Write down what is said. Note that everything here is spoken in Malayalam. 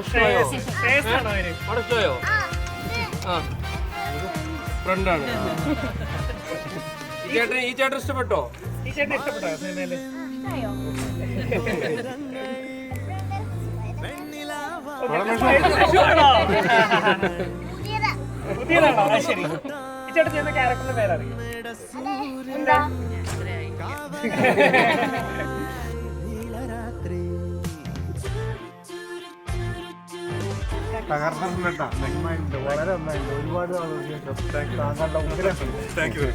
ഇഷ്ടമായോ? ആ ഫ്രണ്ടാണ്. ഈ ചേട്ടൻ ഇഷ്ടപ്പെട്ടോ? പുതിയതാണോ? ശരി. ഈ ചേട്ടൻ ചെയ്യുന്ന ക്യാരക്ടറിന്റെ പേരറിയാം? തകർന്നിട്ടുണ്ട്, വളരെ നന്നായിട്ടുണ്ട്. ഒരുപാട് ആളുകൾ താങ്കളുടെ